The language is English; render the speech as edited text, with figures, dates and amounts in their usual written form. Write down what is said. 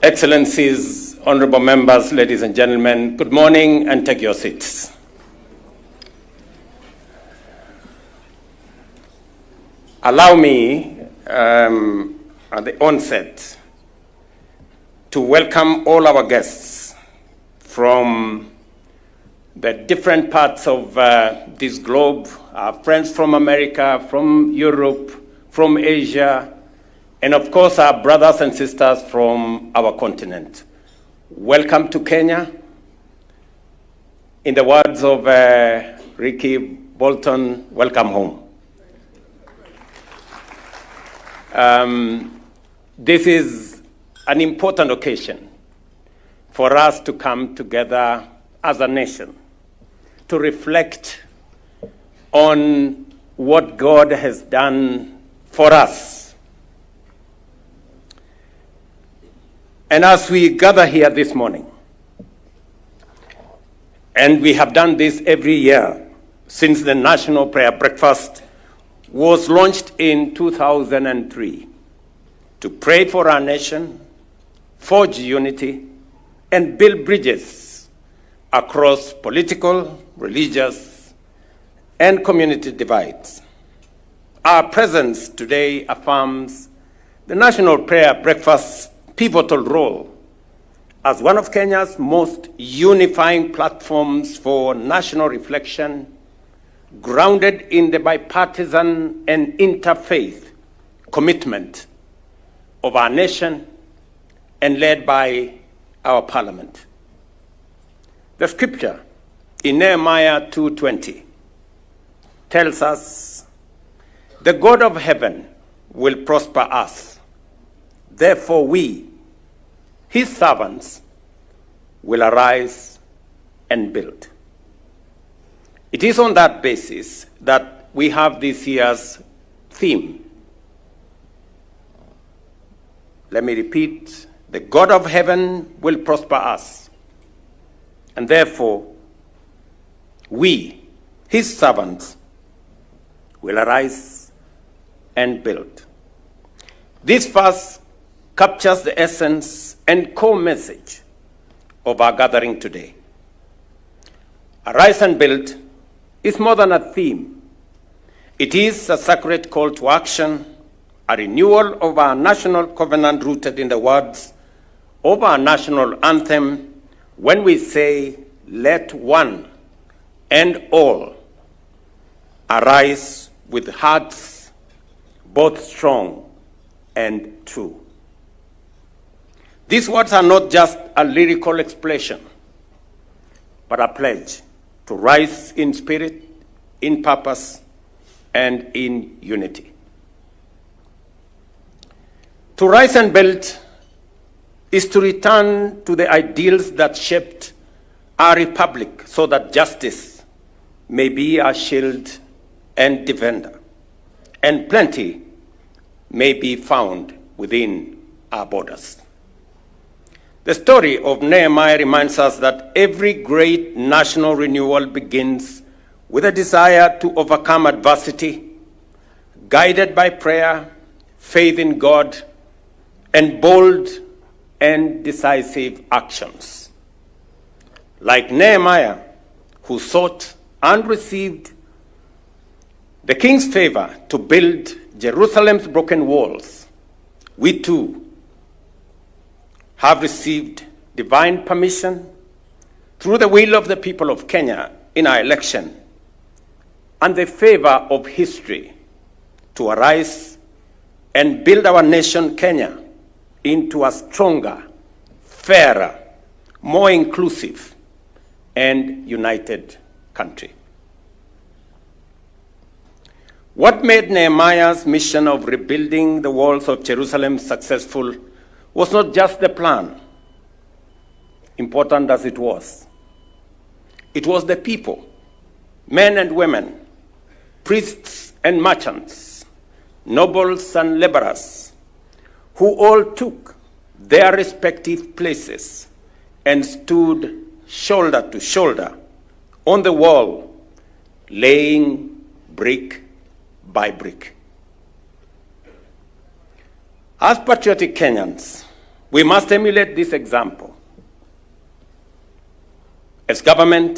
Excellencies, honorable members, ladies and gentlemen, good morning and take your seats. Allow me, at the onset, to welcome all our guests from the different parts of this globe, our friends from America, from Europe, from Asia, and of course our brothers and sisters from our continent. Welcome to Kenya. In the words of Ricky Bolton, welcome home. This is an important occasion for us to come together as a nation to reflect on what God has done for us. And as we gather here this morning, and we have done this every year since the National Prayer Breakfast was launched in 2003, to pray for our nation, forge unity, and build bridges across political, religious, and community divides. Our presence today affirms the National Prayer Breakfast's pivotal role as one of Kenya's most unifying platforms for national reflection, grounded in the bipartisan and interfaith commitment of our nation and led by our parliament. The scripture in Nehemiah 2:20 tells us, "The God of heaven will prosper us. Therefore we, his servants, will arise and build." It is on that basis that we have this year's theme. Let me repeat, the God of heaven will prosper us, and therefore we, his servants, will arise and build. This verse captures the essence and core message of our gathering today. Arise and build is more than a theme. It is a sacred call to action, a renewal of our national covenant rooted in the words of our national anthem when we say, "Let one and all arise with hearts both strong and true." These words are not just a lyrical expression, but a pledge to rise in spirit, in purpose, and in unity. To rise and build is to return to the ideals that shaped our republic so that justice may be our shield and defender, and plenty may be found within our borders. The story of Nehemiah reminds us that every great national renewal begins with a desire to overcome adversity, guided by prayer, faith in God, and bold and decisive actions. Like Nehemiah, who sought and received the king's favor to build Jerusalem's broken walls, we too have received divine permission through the will of the people of Kenya in our election and the favor of history to arise and build our nation, Kenya, into a stronger, fairer, more inclusive, and united country. What made Nehemiah's mission of rebuilding the walls of Jerusalem successful was not just the plan, important as it was. It was the people, men and women, priests and merchants, nobles and laborers, who all took their respective places and stood shoulder to shoulder on the wall, laying brick by brick. As patriotic Kenyans, We must emulate this example. As government,